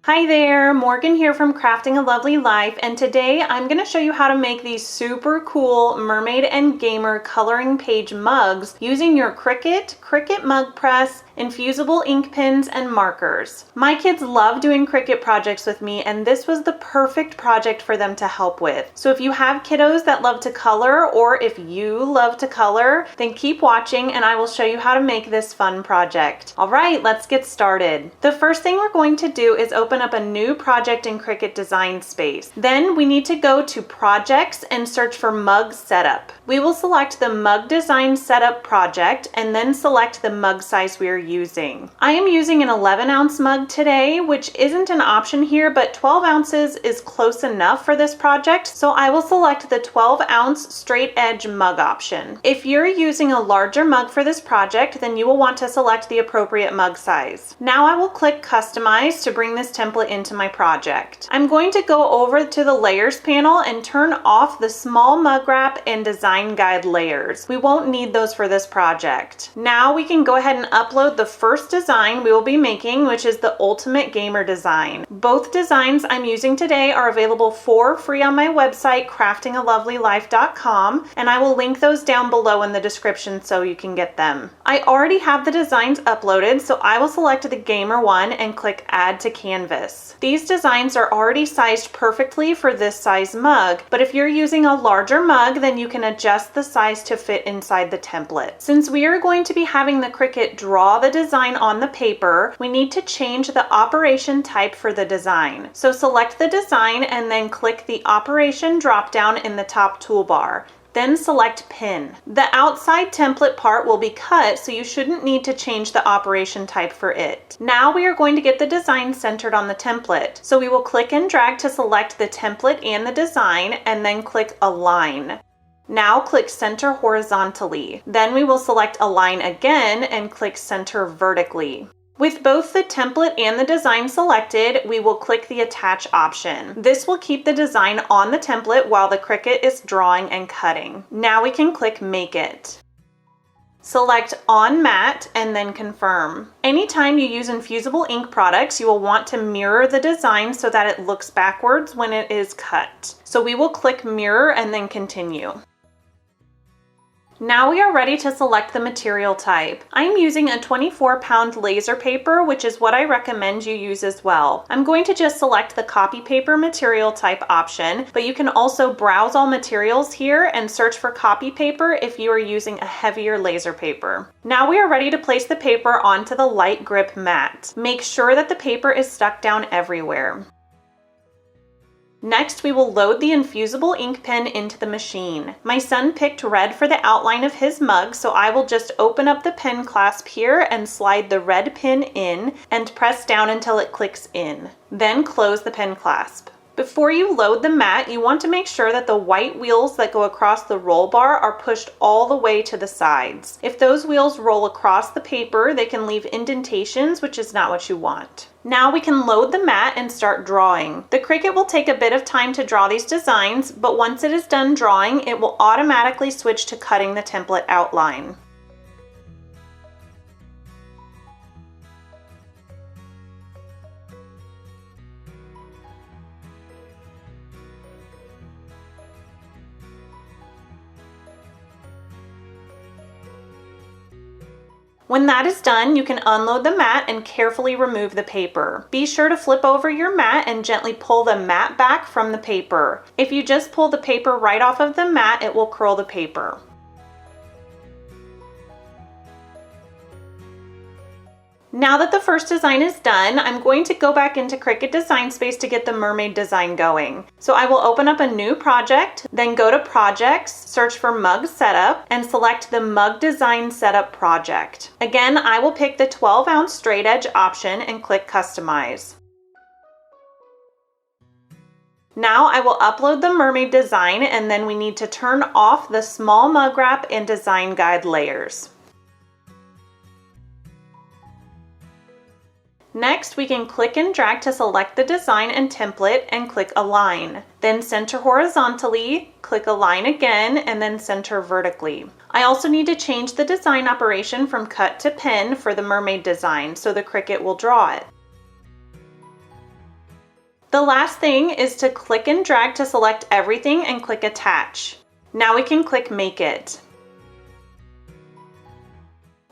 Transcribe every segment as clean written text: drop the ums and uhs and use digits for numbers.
Hi there, Morgan here from Crafting a Lovely Life, and today I'm going to show you how to make these super cool Mermaid and Gamer coloring page mugs using your Cricut Mug Press, Infusible ink pens, and markers. My kids love doing Cricut projects with me, and this was the perfect project for them to help with. So if you have kiddos that love to color, or if you love to color, then keep watching and I will show you how to make this fun project. Alright, let's get started. The first thing we're going to do is open up a new project in Cricut Design Space. Then we need to go to Projects and search for Mug Setup. We will select the Mug Design Setup project and then select the mug size we are using. I am using an 11-ounce mug today, which isn't an option here, but 12 ounces is close enough for this project, so I will select the 12-ounce straight edge mug option. If you're using a larger mug for this project, then you will want to select the appropriate mug size. Now I will click Customize to bring this template into my project. I'm going to go over to the Layers panel and turn off the small mug wrap and design guide layers. We won't need those for this project. Now we can go ahead and upload the first design we will be making, which is the Ultimate Gamer design. Both designs I'm using today are available for free on my website, craftingalovelylife.com, and I will link those down below in the description so you can get them. I already have the designs uploaded, so I will select the Gamer one and click Add to Canvas. These designs are already sized perfectly for this size mug, but if you're using a larger mug, then you can adjust the size to fit inside the template. Since we are going to be having the Cricut draw the design on the paper, we need to change the operation type for the design. So select the design and then click the operation dropdown in the top toolbar. Then select Pin. The outside template part will be cut, so you shouldn't need to change the operation type for it. Now we are going to get the design centered on the template. So we will click and drag to select the template and the design, and then click Align. Now click Center horizontally. Then we will select Align again and click Center vertically. With both the template and the design selected, we will click the Attach option. This will keep the design on the template while the Cricut is drawing and cutting. Now we can click Make It. Select On Matte and then Confirm. Anytime you use Infusible ink products, you will want to mirror the design so that it looks backwards when it is cut. So we will click Mirror and then Continue. Now we are ready to select the material type. I am using a 24-pound laser paper, which is what I recommend you use as well. I'm going to just select the copy paper material type option, but you can also browse all materials here and search for copy paper if you are using a heavier laser paper. Now we are ready to place the paper onto the light grip mat. Make sure that the paper is stuck down everywhere. Next, we will load the Infusible ink pen into the machine. My son picked red for the outline of his mug, so I will just open up the pen clasp here and slide the red pin in and press down until it clicks in. Then close the pen clasp. Before you load the mat, you want to make sure that the white wheels that go across the roll bar are pushed all the way to the sides. If those wheels roll across the paper, they can leave indentations, which is not what you want. Now we can load the mat and start drawing. The Cricut will take a bit of time to draw these designs, but once it is done drawing, it will automatically switch to cutting the template outline. When that is done, you can unload the mat and carefully remove the paper. Be sure to flip over your mat and gently pull the mat back from the paper. If you just pull the paper right off of the mat, it will curl the paper. Now that the first design is done, I'm going to go back into Cricut Design Space to get the mermaid design going. So I will open up a new project, then go to Projects, search for Mug Setup, and select the Mug Design Setup project. Again, I will pick the 12-ounce straight edge option and click Customize. Now I will upload the mermaid design, and then we need to turn off the small mug wrap and design guide layers. Next, we can click and drag to select the design and template and click Align. Then center horizontally, click Align again, and then center vertically. I also need to change the design operation from cut to pin for the mermaid design so the Cricut will draw it. The last thing is to click and drag to select everything and click attach. Now we can click make it.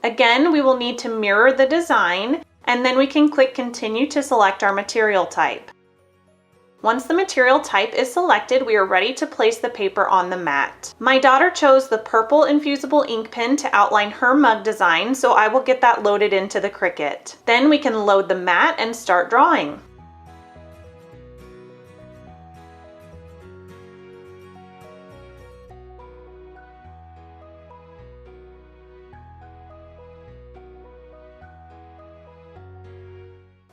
Again, we will need to mirror the design, and then we can click continue to select our material type. Once the material type is selected, we are ready to place the paper on the mat. My daughter chose the purple Infusible ink pen to outline her mug design, so I will get that loaded into the Cricut. Then we can load the mat and start drawing.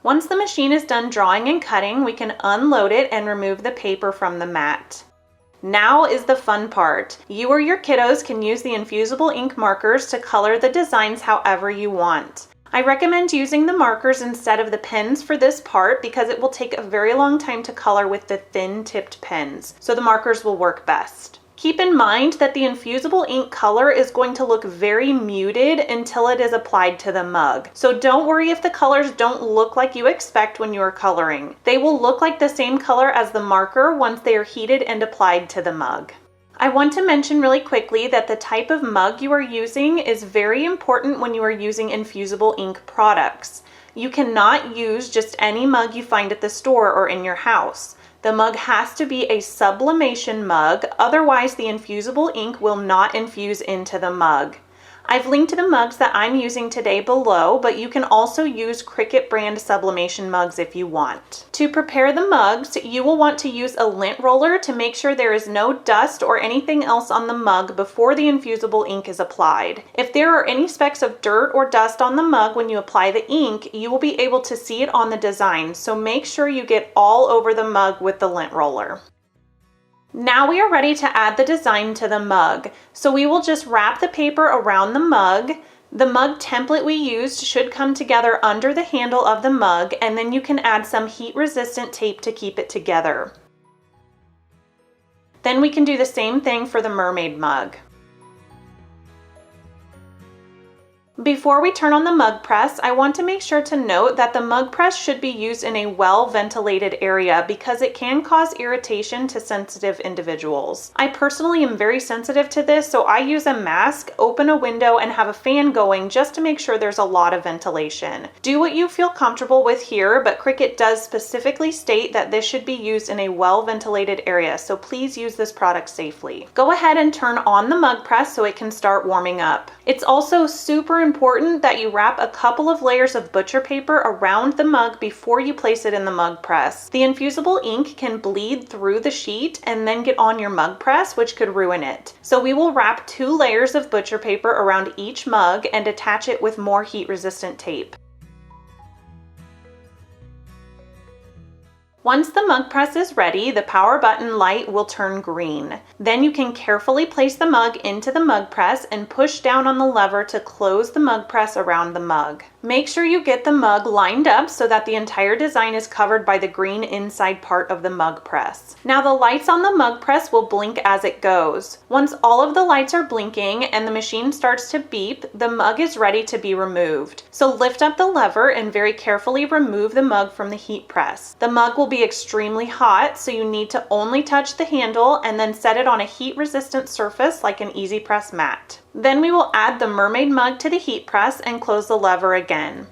Once the machine is done drawing and cutting, we can unload it and remove the paper from the mat. Now is the fun part. You or your kiddos can use the Infusible ink markers to color the designs however you want. I recommend using the markers instead of the pens for this part because it will take a very long time to color with the thin tipped pens, so the markers will work best. Keep in mind that the Infusible ink color is going to look very muted until it is applied to the mug. So don't worry if the colors don't look like you expect when you are coloring. They will look like the same color as the marker once they are heated and applied to the mug. I want to mention really quickly that the type of mug you are using is very important when you are using Infusible ink products. You cannot use just any mug you find at the store or in your house. The mug has to be a sublimation mug, otherwise the Infusible ink will not infuse into the mug. I've linked to the mugs that I'm using today below, but you can also use Cricut brand sublimation mugs if you want. To prepare the mugs, you will want to use a lint roller to make sure there is no dust or anything else on the mug before the Infusible ink is applied. If there are any specks of dirt or dust on the mug when you apply the ink, you will be able to see it on the design, so make sure you get all over the mug with the lint roller. Now we are ready to add the design to the mug. So we will just wrap the paper around the mug. The mug template we used should come together under the handle of the mug, and then you can add some heat-resistant tape to keep it together. Then we can do the same thing for the mermaid mug. Before we turn on the mug press, I want to make sure to note that the mug press should be used in a well-ventilated area because it can cause irritation to sensitive individuals. I personally am very sensitive to this, so I use a mask, open a window, and have a fan going just to make sure there's a lot of ventilation. Do what you feel comfortable with here, but Cricut does specifically state that this should be used in a well-ventilated area, so please use this product safely. Go ahead and turn on the mug press so it can start warming up. It's also super important that you wrap a couple of layers of butcher paper around the mug before you place it in the mug press. The Infusible ink can bleed through the sheet and then get on your mug press, which could ruin it. So we will wrap 2 layers of butcher paper around each mug and attach it with more heat-resistant tape. Once the mug press is ready, the power button light will turn green. Then you can carefully place the mug into the mug press and push down on the lever to close the mug press around the mug. Make sure you get the mug lined up so that the entire design is covered by the green inside part of the mug press. Now the lights on the mug press will blink as it goes. Once all of the lights are blinking and the machine starts to beep, the mug is ready to be removed. So lift up the lever and very carefully remove the mug from the heat press. The mug will be extremely hot, so you need to only touch the handle and then set it on a heat-resistant surface like an easy press mat. Then we will add the mermaid mug to the heat press and close the lever again.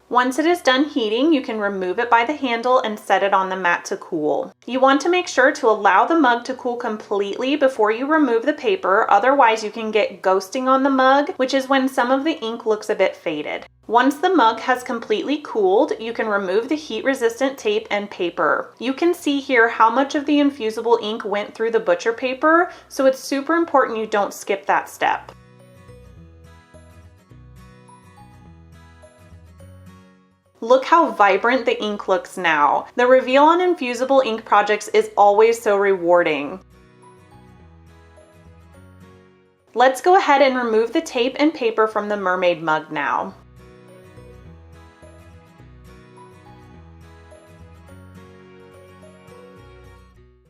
Once it is done heating, you can remove it by the handle and set it on the mat to cool. You want to make sure to allow the mug to cool completely before you remove the paper, otherwise you can get ghosting on the mug, which is when some of the ink looks a bit faded. Once the mug has completely cooled, you can remove the heat-resistant tape and paper. You can see here how much of the Infusible ink went through the butcher paper, so it's super important you don't skip that step. Look how vibrant the ink looks now. The reveal on Infusible ink projects is always so rewarding. Let's go ahead and remove the tape and paper from the mermaid mug now.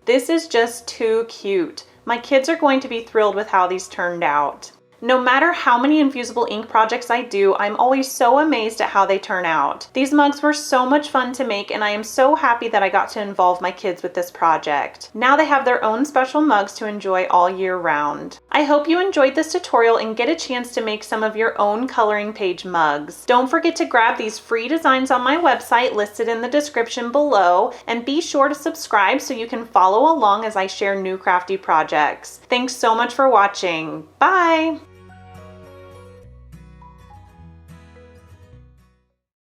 This is just too cute. My kids are going to be thrilled with how these turned out. No matter how many Infusible ink projects I do, I'm always so amazed at how they turn out. These mugs were so much fun to make, and I am so happy that I got to involve my kids with this project. Now they have their own special mugs to enjoy all year round. I hope you enjoyed this tutorial and get a chance to make some of your own coloring page mugs. Don't forget to grab these free designs on my website listed in the description below, and be sure to subscribe so you can follow along as I share new crafty projects. Thanks so much for watching. Bye!